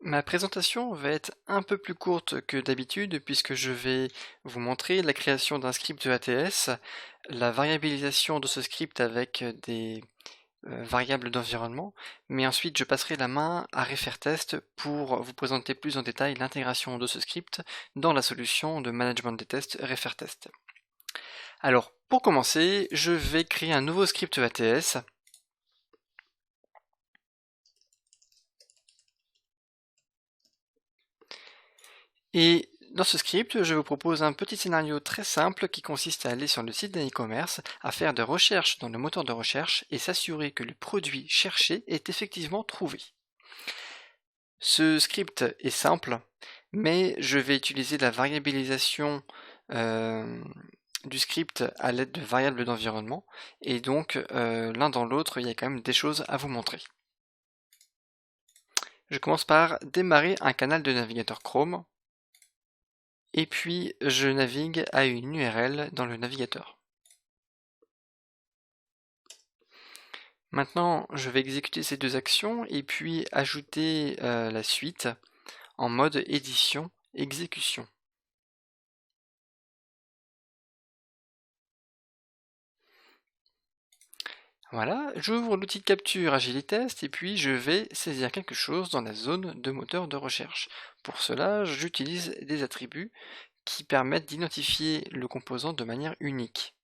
Ma présentation va être un peu plus courte que d'habitude puisque je vais vous montrer la création d'un script ATS, la variabilisation de ce script avec des variables d'environnement, mais ensuite je passerai la main à Refaire-Test pour vous présenter plus en détail l'intégration de ce script dans la solution de management des tests Refaire-Test. Alors, pour commencer, je vais créer un nouveau script ATS. Et dans ce script, je vous propose un petit scénario très simple qui consiste à aller sur le site d'un e-commerce, à faire des recherches dans le moteur de recherche et s'assurer que le produit cherché est effectivement trouvé. Ce script est simple, mais je vais utiliser la variabilisation du script à l'aide de variables d'environnement, et donc l'un dans l'autre, il y a quand même des choses à vous montrer. Je commence par démarrer un canal de navigateur Chrome, et puis je navigue à une URL dans le navigateur. Maintenant, je vais exécuter ces deux actions et puis ajouter la suite en mode édition, exécution. Voilà, j'ouvre l'outil de capture AgiliTest et puis je vais saisir quelque chose dans la zone de moteur de recherche. Pour cela, j'utilise des attributs qui permettent d'identifier le composant de manière unique.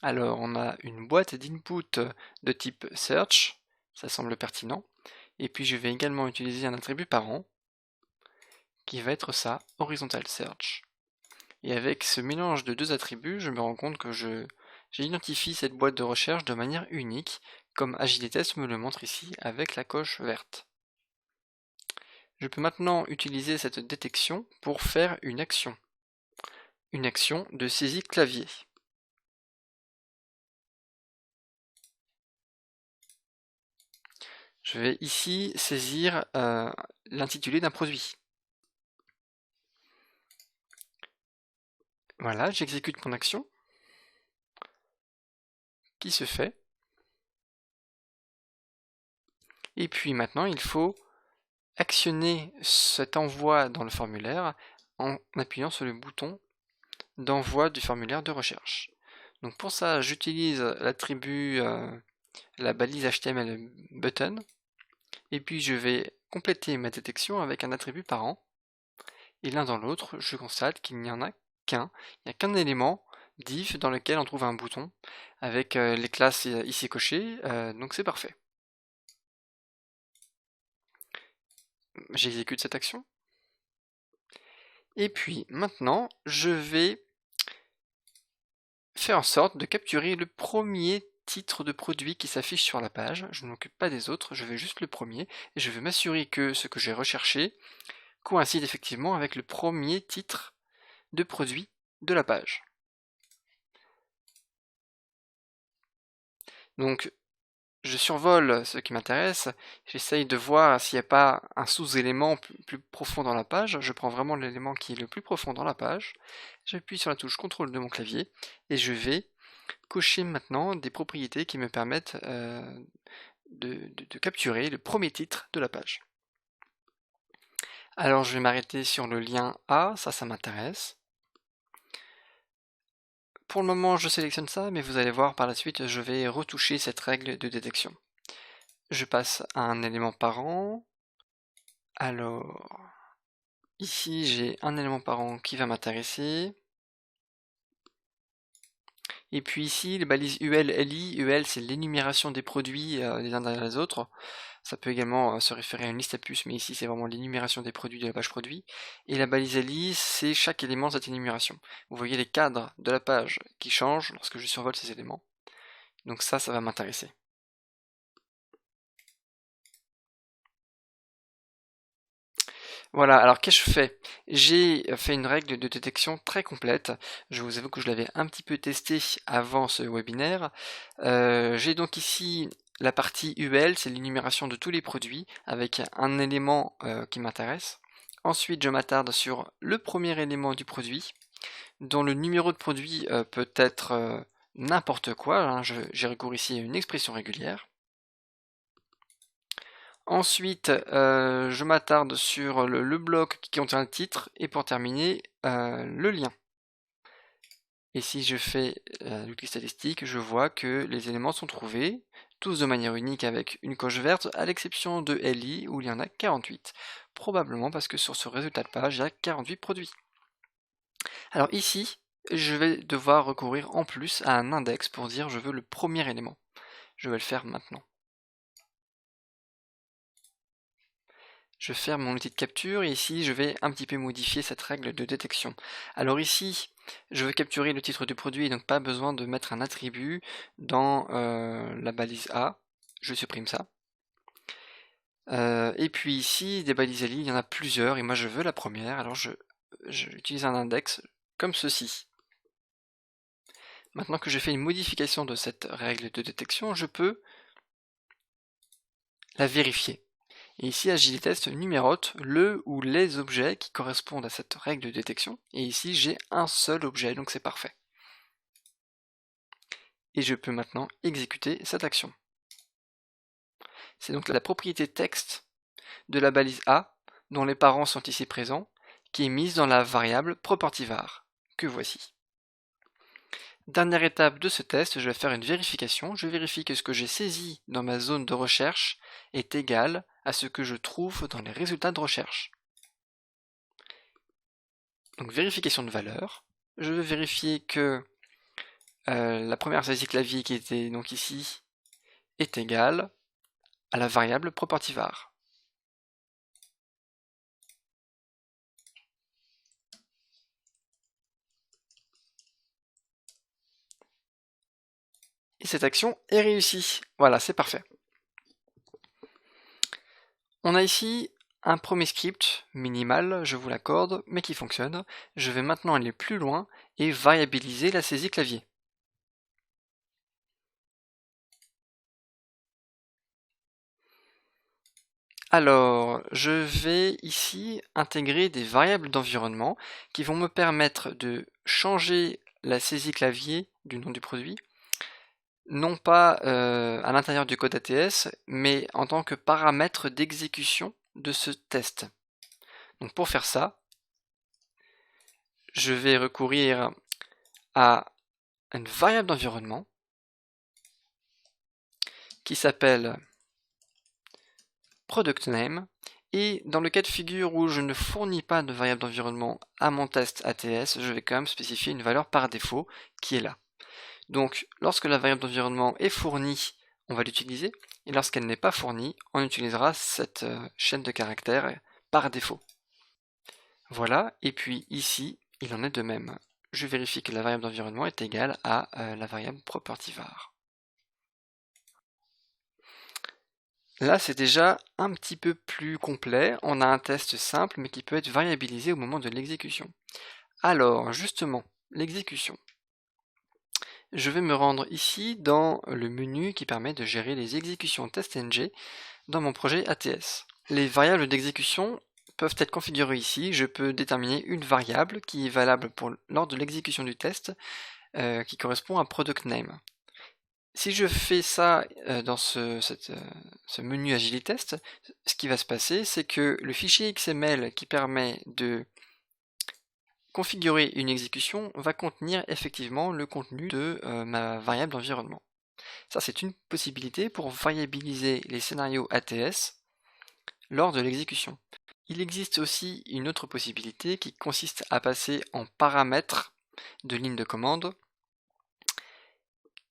Alors, on a une boîte d'input de type search, ça semble pertinent. Et puis je vais également utiliser un attribut parent qui va être ça, horizontal search. Et avec ce mélange de deux attributs, je me rends compte que j'identifie cette boîte de recherche de manière unique, comme AgiliTest me le montre ici avec la coche verte. Je peux maintenant utiliser cette détection pour faire une action de saisie clavier. Je vais ici saisir l'intitulé d'un produit. Voilà, j'exécute mon action, qui se fait. Et puis maintenant, il faut actionner cet envoi dans le formulaire en appuyant sur le bouton d'envoi du formulaire de recherche. Donc pour ça, j'utilise l'attribut, la balise HTML button, et puis je vais compléter ma détection avec un attribut parent. Et l'un dans l'autre, je constate qu'il n'y en a qu'un. Il n'y a qu'un élément div dans lequel on trouve un bouton avec les classes ici cochées, donc c'est parfait. J'exécute cette action. Et puis maintenant, je vais faire en sorte de capturer le premier titre de produit qui s'affiche sur la page. Je ne m'occupe pas des autres, je veux juste le premier, et je veux m'assurer que ce que j'ai recherché coïncide effectivement avec le premier titre de produit de la page. Donc je survole ce qui m'intéresse, j'essaye de voir s'il n'y a pas un sous-élément plus profond dans la page, je prends vraiment l'élément qui est le plus profond dans la page, j'appuie sur la touche CTRL de mon clavier, et je vais cocher maintenant des propriétés qui me permettent de capturer le premier titre de la page. Alors je vais m'arrêter sur le lien A, ça m'intéresse. Pour le moment je sélectionne ça, mais vous allez voir par la suite je vais retoucher cette règle de détection. Je passe à un élément parent. Alors, ici j'ai un élément parent qui va m'intéresser. Et puis ici, les balises UL, LI, UL c'est l'énumération des produits les uns derrière les autres. Ça peut également se référer à une liste à puces, mais ici c'est vraiment l'énumération des produits de la page produit. Et la balise LI, c'est chaque élément de cette énumération. Vous voyez les cadres de la page qui changent lorsque je survole ces éléments. Donc ça va m'intéresser. Voilà, alors qu'est-ce que je fais? J'ai fait une règle de détection très complète. Je vous avoue que je l'avais un petit peu testé avant ce webinaire. J'ai donc ici la partie UL, c'est l'énumération de tous les produits avec un élément qui m'intéresse. Ensuite, je m'attarde sur le premier élément du produit, dont le numéro de produit peut être n'importe quoi. Hein, j'ai recours ici à une expression régulière. Ensuite, je m'attarde sur le bloc qui contient le titre et pour terminer, le lien. Et si je fais l'outil statistique, je vois que les éléments sont trouvés, tous de manière unique avec une coche verte, à l'exception de LI où il y en a 48. Probablement parce que sur ce résultat de page, il y a 48 produits. Alors ici, je vais devoir recourir en plus à un index pour dire je veux le premier élément. Je vais le faire maintenant. Je ferme mon outil de capture et ici je vais un petit peu modifier cette règle de détection. Alors ici, je veux capturer le titre du produit, donc pas besoin de mettre un attribut dans la balise A. Je supprime ça. Et puis ici, des balises LI, il y en a plusieurs, et moi je veux la première, alors j'utilise un index comme ceci. Maintenant que j'ai fait une modification de cette règle de détection, je peux la vérifier. Et ici, AgiliTest numérote le ou les objets qui correspondent à cette règle de détection. Et ici, j'ai un seul objet, donc c'est parfait. Et je peux maintenant exécuter cette action. C'est donc la propriété texte de la balise A, dont les parents sont ici présents, qui est mise dans la variable propertyVar, que voici. Dernière étape de ce test, je vais faire une vérification. Je vérifie que ce que j'ai saisi dans ma zone de recherche est égal à ce que je trouve dans les résultats de recherche. Donc vérification de valeur. Je vais vérifier que la première saisie clavier qui était donc ici est égale à la variable propertyVar. Et cette action est réussie. Voilà, c'est parfait. On a ici un premier script minimal, je vous l'accorde, mais qui fonctionne. Je vais maintenant aller plus loin et variabiliser la saisie clavier. Alors, je vais ici intégrer des variables d'environnement qui vont me permettre de changer la saisie clavier du nom du produit, non pas à l'intérieur du code ATS, mais en tant que paramètre d'exécution de ce test. Donc pour faire ça, je vais recourir à une variable d'environnement qui s'appelle product name, et dans le cas de figure où je ne fournis pas de variable d'environnement à mon test ATS, je vais quand même spécifier une valeur par défaut qui est là. Donc lorsque la variable d'environnement est fournie, on va l'utiliser, et lorsqu'elle n'est pas fournie, on utilisera cette chaîne de caractères par défaut. Voilà, et puis ici, il en est de même. Je vérifie que la variable d'environnement est égale à la variable propertyVar. Là, c'est déjà un petit peu plus complet. On a un test simple, mais qui peut être variabilisé au moment de l'exécution. Alors, justement, l'exécution. Je vais me rendre ici dans le menu qui permet de gérer les exécutions TestNG dans mon projet ATS. Les variables d'exécution peuvent être configurées ici. Je peux déterminer une variable qui est valable lors de l'exécution du test, qui correspond à product name. Si je fais ça dans ce menu AgiliTest, ce qui va se passer, c'est que le fichier XML qui permet de configurer une exécution va contenir effectivement le contenu de ma variable d'environnement. Ça, c'est une possibilité pour variabiliser les scénarios ATS lors de l'exécution. Il existe aussi une autre possibilité qui consiste à passer en paramètres de ligne de commande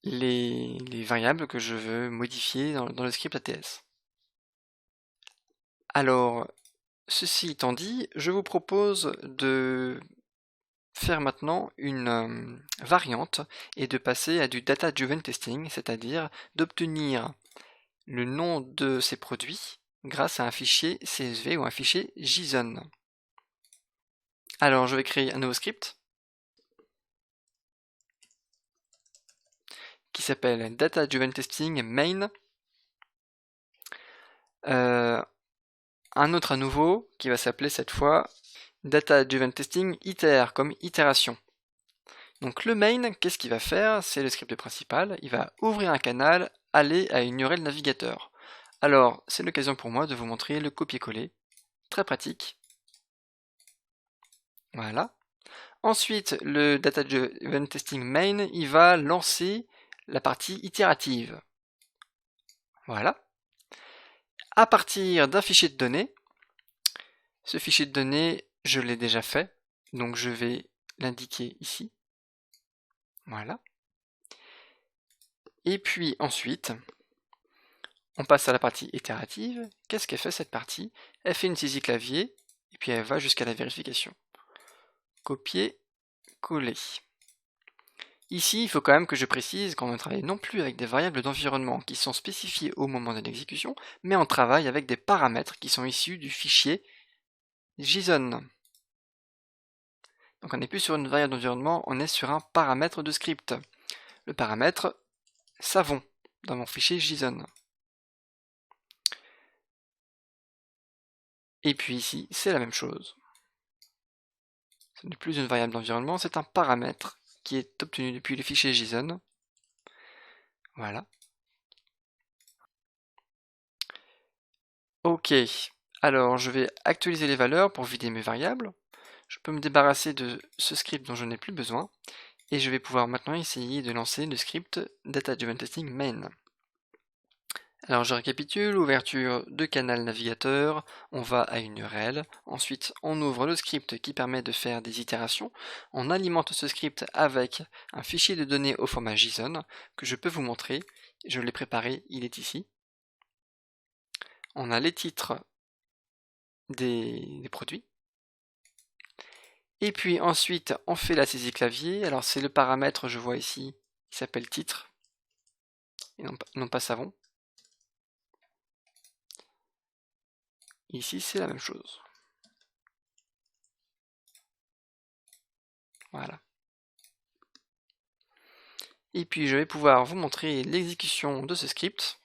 les variables que je veux modifier dans le script ATS. Alors, ceci étant dit, je vous propose de faire maintenant une variante et de passer à du data-driven testing, c'est-à-dire d'obtenir le nom de ces produits grâce à un fichier CSV ou un fichier JSON. Alors, je vais créer un nouveau script qui s'appelle Data Driven Testing Main. Un autre à nouveau qui va s'appeler cette fois Data Driven Testing Iter comme itération. Donc le main, qu'est-ce qu'il va faire? C'est le script principal. Il va ouvrir un canal, aller à une URL navigateur. Alors, c'est l'occasion pour moi de vous montrer le copier-coller. Très pratique. Voilà. Ensuite, le Data-Driven Testing Main, il va lancer la partie itérative. Voilà. À partir d'un fichier de données, ce fichier de données, je l'ai déjà fait, donc je vais l'indiquer ici. Voilà. Et puis ensuite, on passe à la partie itérative. Qu'est-ce qu'elle fait cette partie? Elle fait une saisie clavier, et puis elle va jusqu'à la vérification. Copier, coller. Ici, il faut quand même que je précise qu'on ne travaille non plus avec des variables d'environnement qui sont spécifiées au moment de l'exécution, mais on travaille avec des paramètres qui sont issus du fichier JSON. Donc on n'est plus sur une variable d'environnement, on est sur un paramètre de script. Le paramètre savon dans mon fichier JSON. Et puis ici, c'est la même chose. Ce n'est plus une variable d'environnement, c'est un paramètre qui est obtenu depuis le fichier JSON. Voilà. Ok, alors je vais actualiser les valeurs pour vider mes variables. Je peux me débarrasser de ce script dont je n'ai plus besoin. Et je vais pouvoir maintenant essayer de lancer le script Data-Driven Testing Main. Alors je récapitule, ouverture de canal navigateur, on va à une URL, ensuite on ouvre le script qui permet de faire des itérations, on alimente ce script avec un fichier de données au format JSON que je peux vous montrer, je l'ai préparé, il est ici. On a les titres des produits. Et puis ensuite on fait la saisie clavier, alors c'est le paramètre, je vois ici, qui s'appelle titre, et non pas savon. Ici, c'est la même chose. Voilà. Et puis, je vais pouvoir vous montrer l'exécution de ce script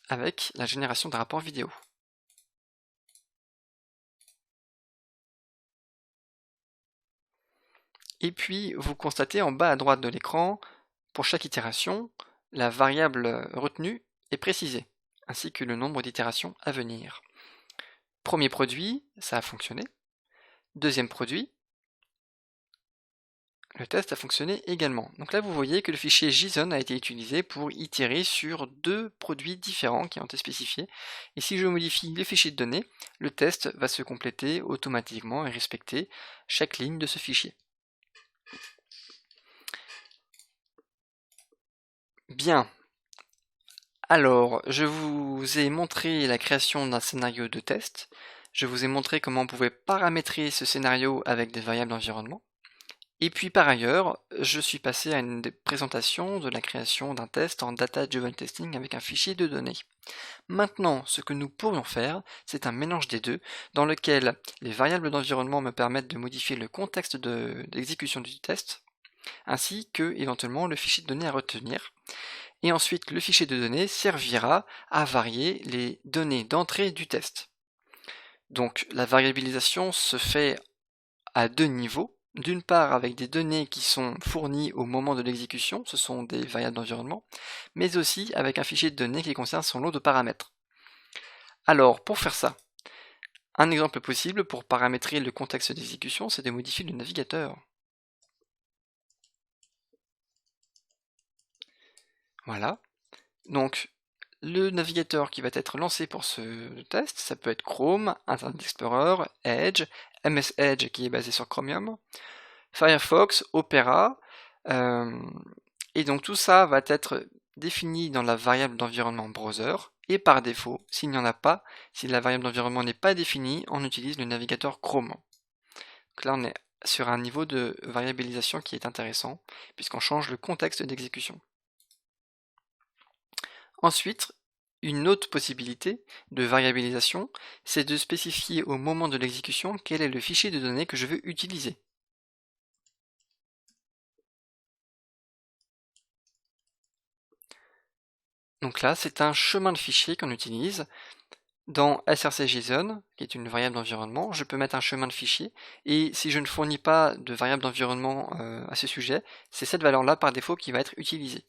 avec la génération d'un rapport vidéo. Et puis, vous constatez en bas à droite de l'écran, pour chaque itération, la variable retenue est précisée, ainsi que le nombre d'itérations à venir. Premier produit, ça a fonctionné. Deuxième produit, le test a fonctionné également. Donc là, vous voyez que le fichier JSON a été utilisé pour itérer sur deux produits différents qui ont été spécifiés. Et si je modifie le fichier de données, le test va se compléter automatiquement et respecter chaque ligne de ce fichier. Bien. Alors, je vous ai montré la création d'un scénario de test. Je vous ai montré comment on pouvait paramétrer ce scénario avec des variables d'environnement. Et puis par ailleurs, je suis passé à une présentation de la création d'un test en Data-Driven Testing avec un fichier de données. Maintenant, ce que nous pourrions faire, c'est un mélange des deux, dans lequel les variables d'environnement me permettent de modifier le contexte d'exécution du test, ainsi que éventuellement le fichier de données à retenir. Et ensuite, le fichier de données servira à varier les données d'entrée du test. Donc la variabilisation se fait à deux niveaux. D'une part avec des données qui sont fournies au moment de l'exécution, ce sont des variables d'environnement, mais aussi avec un fichier de données qui concerne son lot de paramètres. Alors, pour faire ça, un exemple possible pour paramétrer le contexte d'exécution, c'est de modifier le navigateur. Voilà. Donc, le navigateur qui va être lancé pour ce test, ça peut être Chrome, Internet Explorer, Edge, MS Edge qui est basé sur Chromium, Firefox, Opera, et donc tout ça va être défini dans la variable d'environnement browser, et par défaut, s'il n'y en a pas, si la variable d'environnement n'est pas définie, on utilise le navigateur Chrome. Donc là on est sur un niveau de variabilisation qui est intéressant, puisqu'on change le contexte d'exécution. Ensuite, une autre possibilité de variabilisation, c'est de spécifier au moment de l'exécution quel est le fichier de données que je veux utiliser. Donc là, c'est un chemin de fichier qu'on utilise. Dans src-json, qui est une variable d'environnement, je peux mettre un chemin de fichier, et si je ne fournis pas de variable d'environnement à ce sujet, c'est cette valeur-là par défaut qui va être utilisée.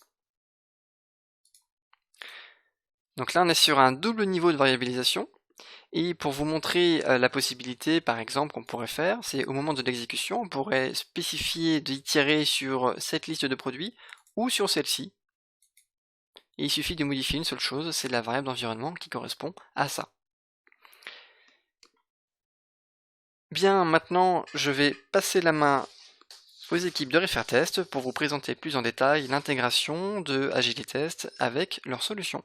Donc là, on est sur un double niveau de variabilisation. Et pour vous montrer la possibilité, par exemple, qu'on pourrait faire, c'est au moment de l'exécution, on pourrait spécifier d'itérer sur cette liste de produits ou sur celle-ci. Et il suffit de modifier une seule chose, c'est la variable d'environnement qui correspond à ça. Bien, maintenant, je vais passer la main aux équipes de Refairtest pour vous présenter plus en détail l'intégration de AgiliTest avec leurs solutions.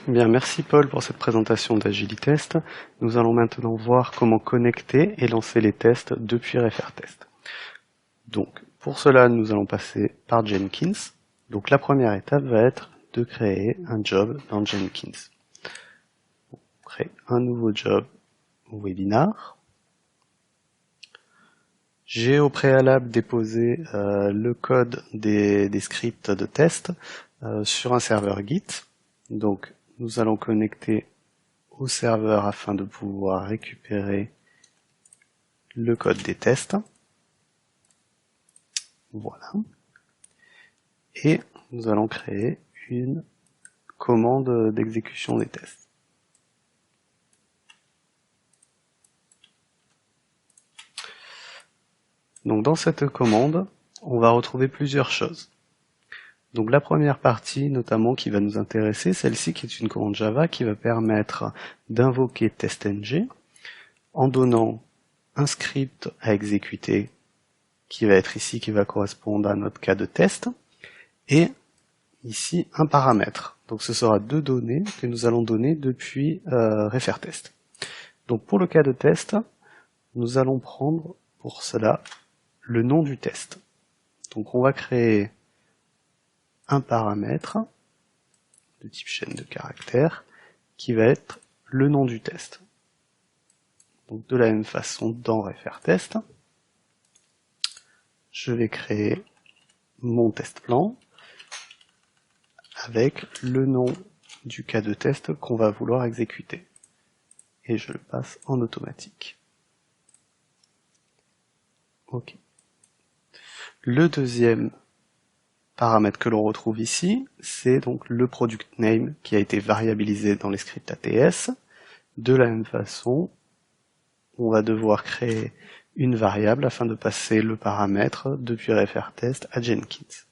Bien, merci Paul pour cette présentation d'AgiliTest. Nous allons maintenant voir comment connecter et lancer les tests depuis Refairtest. Donc, pour cela, nous allons passer par Jenkins. Donc, la première étape va être de créer un job dans Jenkins. On crée un nouveau job webinar. J'ai au préalable déposé le code des scripts de test sur un serveur Git. Donc, nous allons connecter au serveur afin de pouvoir récupérer le code des tests. Voilà. Et nous allons créer une commande d'exécution des tests. Donc dans cette commande, on va retrouver plusieurs choses. Donc la première partie, notamment, qui va nous intéresser, celle-ci qui est une commande Java qui va permettre d'invoquer testng en donnant un script à exécuter qui va être ici, qui va correspondre à notre cas de test, et ici un paramètre. Donc ce sera deux données que nous allons donner depuis Refairtest. Donc pour le cas de test, nous allons prendre pour cela le nom du test. Donc on va créer un paramètre de type chaîne de caractères qui va être le nom du test. Donc de la même façon, dans Refairtest, je vais créer mon test plan avec le nom du cas de test qu'on va vouloir exécuter. Et je le passe en automatique. OK. Le deuxième paramètre que l'on retrouve ici, c'est donc le product name qui a été variabilisé dans les scripts ATS. De la même façon, on va devoir créer une variable afin de passer le paramètre depuis Refairtest à Jenkins.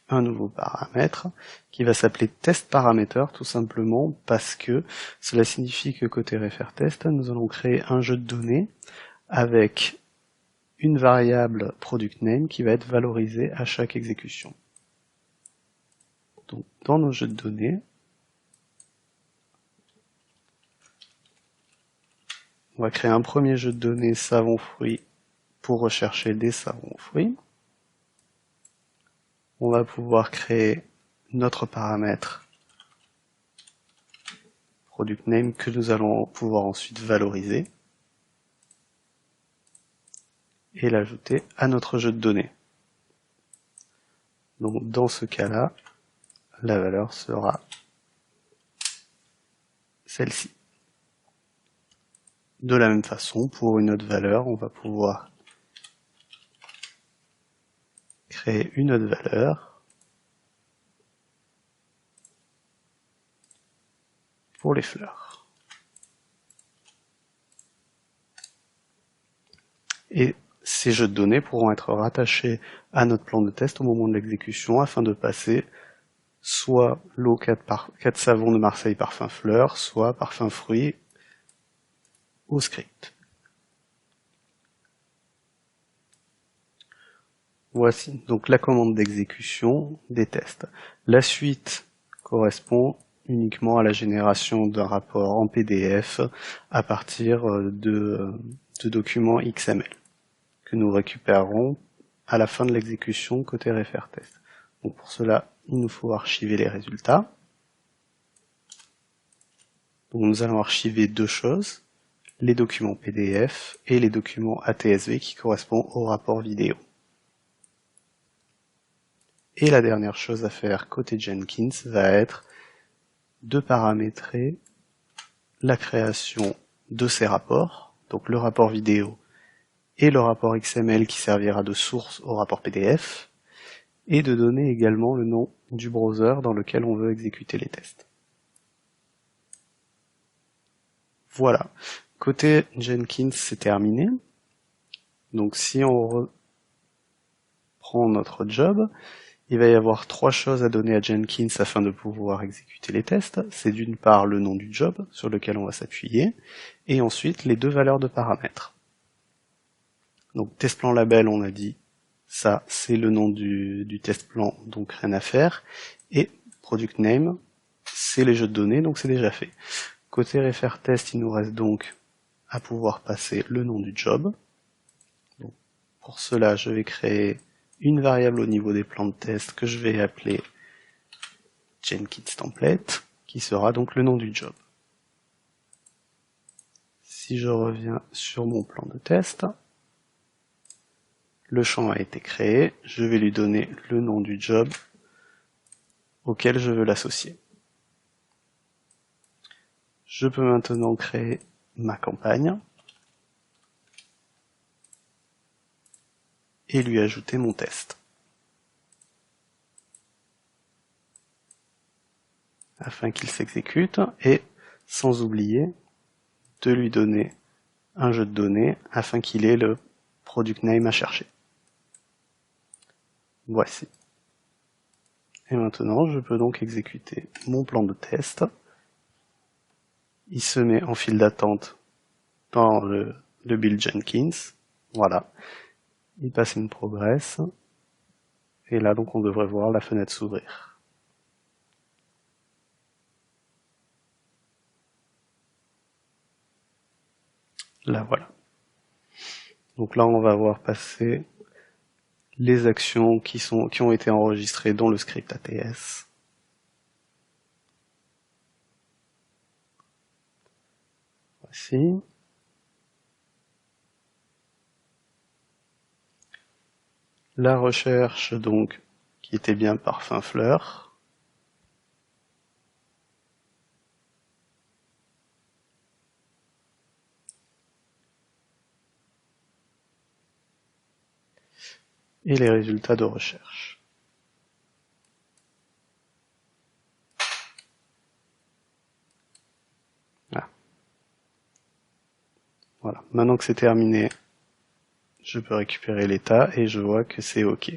Un nouveau paramètre qui va s'appeler testParameter tout simplement parce que cela signifie que côté Refairtest, nous allons créer un jeu de données avec une variable product name qui va être valorisée à chaque exécution. Donc dans nos jeux de données, on va créer un premier jeu de données savon-fruits pour rechercher des savons aux fruits. On va pouvoir créer notre paramètre product name que nous allons pouvoir ensuite valoriser et l'ajouter à notre jeu de données. Donc dans ce cas-là, la valeur sera celle-ci. De la même façon, pour une autre valeur, on va pouvoir créer une autre valeur pour les fleurs. Et ces jeux de données pourront être rattachés à notre plan de test au moment de l'exécution afin de passer soit l'eau 4 savons de Marseille parfum fleurs, soit parfum fruits au script. Voici donc la commande d'exécution des tests. La suite correspond uniquement à la génération d'un rapport en PDF à partir de documents XML que nous récupérerons à la fin de l'exécution côté Refairtest. Donc pour cela, il nous faut archiver les résultats. Donc nous allons archiver deux choses, les documents PDF et les documents ATSV qui correspondent au rapport vidéo. Et la dernière chose à faire côté Jenkins va être de paramétrer la création de ces rapports, donc le rapport vidéo et le rapport XML qui servira de source au rapport PDF, et de donner également le nom du browser dans lequel on veut exécuter les tests. Voilà, côté Jenkins c'est terminé. Donc si on reprend notre job, il va y avoir 3 choses à donner à Jenkins afin de pouvoir exécuter les tests. C'est d'une part le nom du job sur lequel on va s'appuyer, et ensuite les 2 valeurs de paramètres. Donc test plan label, on a dit, ça c'est le nom du test plan, donc rien à faire, et product name, c'est les jeux de données, donc c'est déjà fait. Côté refer test, il nous reste donc à pouvoir passer le nom du job. Donc, pour cela, je vais créer une variable au niveau des plans de test que je vais appeler Jenkins template, qui sera donc le nom du job. Si je reviens sur mon plan de test, le champ a été créé, je vais lui donner le nom du job auquel je veux l'associer. Je peux maintenant créer ma campagne et lui ajouter mon test, afin qu'il s'exécute, et sans oublier de lui donner un jeu de données afin qu'il ait le product name à chercher. Voici. Et maintenant, je peux donc exécuter mon plan de test. Il se met en file d'attente dans le build Jenkins. Voilà. Il passe in progress. Et là, donc, on devrait voir la fenêtre s'ouvrir. Là, voilà. Donc là, on va voir passer les actions qui ont été enregistrées dans le script ATS. Voici. La recherche, donc, qui était bien parfum fleur. Et les résultats de recherche. Ah. Voilà. Maintenant que c'est terminé, je peux récupérer l'état et je vois que c'est OK.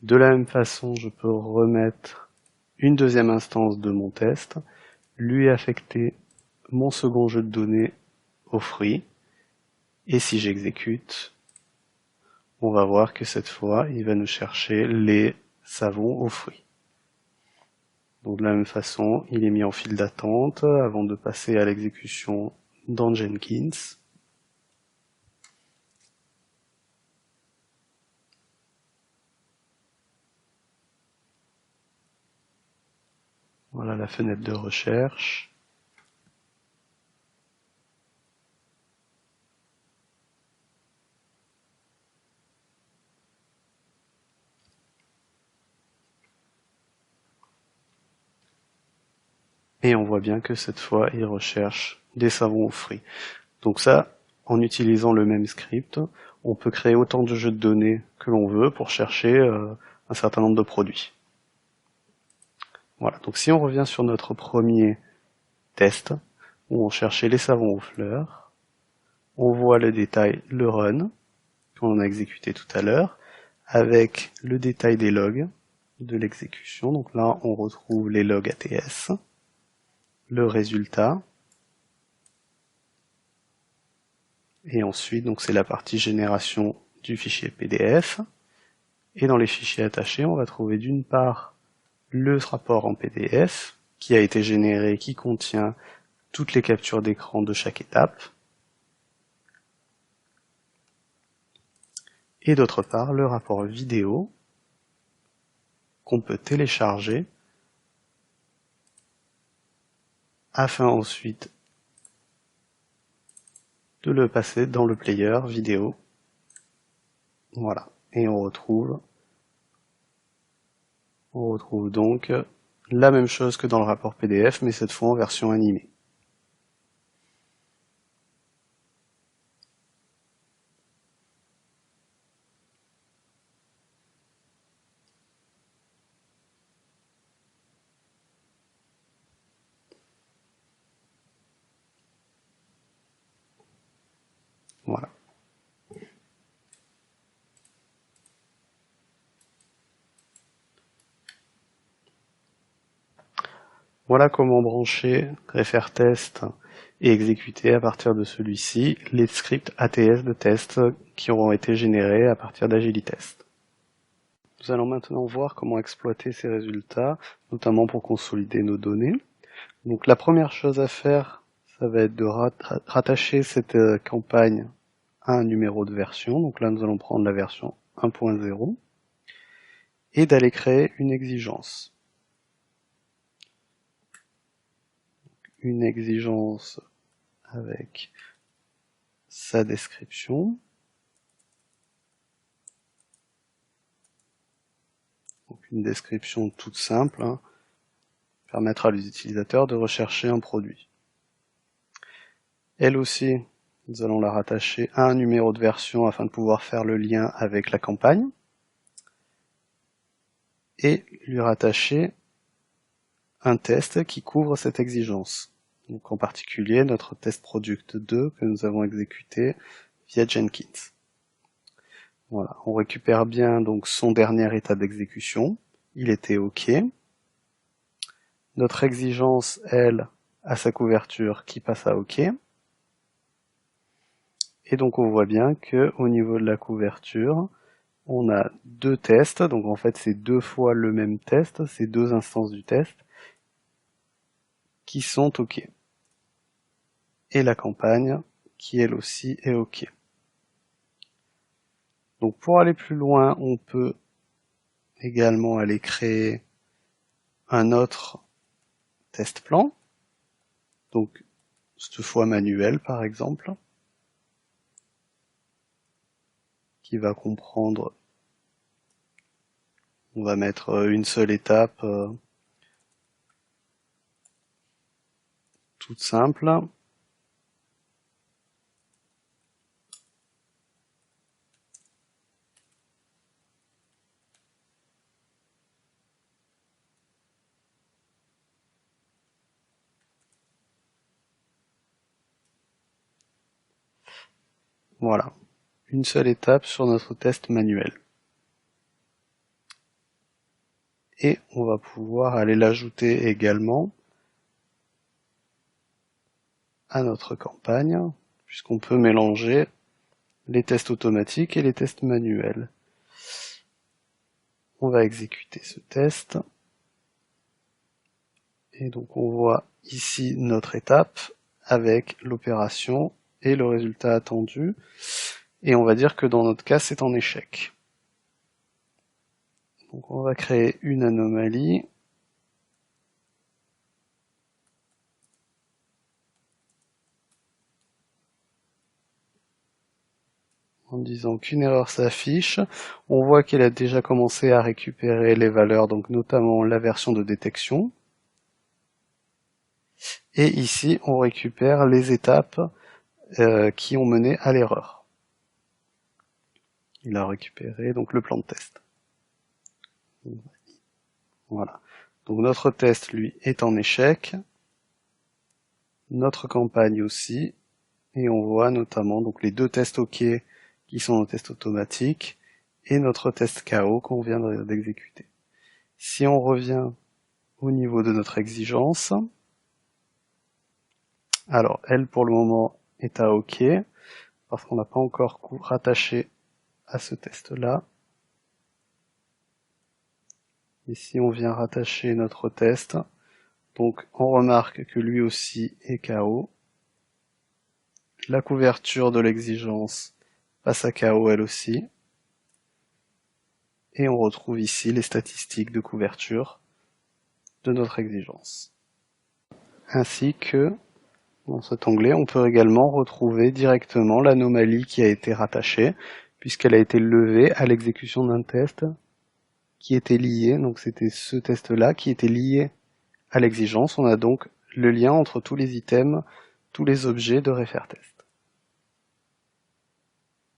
De la même façon, je peux remettre une deuxième instance de mon test, lui affecter mon second jeu de données au fruit, et si j'exécute, on va voir que cette fois, il va nous chercher les savons aux fruits. Donc de la même façon, il est mis en file d'attente avant de passer à l'exécution dans Jenkins. Voilà la fenêtre de recherche. Et on voit bien que cette fois, il recherche des savons aux fruits. Donc ça, en utilisant le même script, on peut créer autant de jeux de données que l'on veut pour chercher un certain nombre de produits. Voilà, donc si on revient sur notre premier test, où on cherchait les savons aux fleurs, on voit le détail, le run, qu'on a exécuté tout à l'heure, avec le détail des logs de l'exécution. Donc là, on retrouve les logs ATS, le résultat, et ensuite, donc c'est la partie génération du fichier PDF. Et dans les fichiers attachés, on va trouver d'une part le rapport en PDF qui a été généré, qui contient toutes les captures d'écran de chaque étape. Et d'autre part, le rapport vidéo qu'on peut télécharger afin ensuite de le passer dans le player vidéo. Voilà. Et on retrouve donc la même chose que dans le rapport PDF, mais cette fois en version animée. Voilà. Voilà comment brancher refaire-test et exécuter à partir de celui-ci les scripts ATS de test qui auront été générés à partir d'AgiliTest. Nous allons maintenant voir comment exploiter ces résultats, notamment pour consolider nos données. Donc la première chose à faire, ça va être de rattacher cette campagne à un numéro de version. Donc là, nous allons prendre la version 1.0 et d'aller créer une exigence. Une exigence avec sa description. Donc une description toute simple, permettra à l'utilisateur de rechercher un produit. Elle aussi, nous allons la rattacher à un numéro de version afin de pouvoir faire le lien avec la campagne et lui rattacher un test qui couvre cette exigence. Donc en particulier notre test product 2 que nous avons exécuté via Jenkins. Voilà, on récupère bien donc son dernier état d'exécution, il était OK. Notre exigence, elle, a sa couverture qui passe à OK. Et donc on voit bien que au niveau de la couverture, on a deux tests, donc en fait c'est deux fois le même test, c'est deux instances du test qui sont OK. Et la campagne qui elle aussi est OK. Donc pour aller plus loin, on peut également aller créer un autre test plan, donc cette fois manuel par exemple, qui va comprendre, on va mettre une seule étape toute simple. Voilà, une seule étape sur notre test manuel. Et on va pouvoir aller l'ajouter également à notre campagne, puisqu'on peut mélanger les tests automatiques et les tests manuels. On va exécuter ce test. Et donc on voit ici notre étape avec l'opération et le résultat attendu. Et on va dire que dans notre cas, c'est en échec. Donc on va créer une anomalie. En disant qu'une erreur s'affiche, on voit qu'elle a déjà commencé à récupérer les valeurs, donc notamment la version de détection. Et ici, on récupère les étapes qui ont mené à l'erreur. Il a récupéré donc le plan de test. Voilà. Donc notre test, lui, est en échec. Notre campagne aussi. Et on voit notamment donc les deux tests OK qui sont nos tests automatiques et notre test KO qu'on vient d'exécuter. Si on revient au niveau de notre exigence, alors elle pour le moment est à OK parce qu'on n'a pas encore rattaché à ce test-là. Et si on vient rattacher notre test, donc on remarque que lui aussi est KO. La couverture de l'exigence passe à KO elle aussi. Et on retrouve ici les statistiques de couverture de notre exigence. Ainsi que, dans cet onglet, on peut également retrouver directement l'anomalie qui a été rattachée, puisqu'elle a été levée à l'exécution d'un test qui était lié, donc c'était ce test-là qui était lié à l'exigence. On a donc le lien entre tous les items, tous les objets de refaire-test.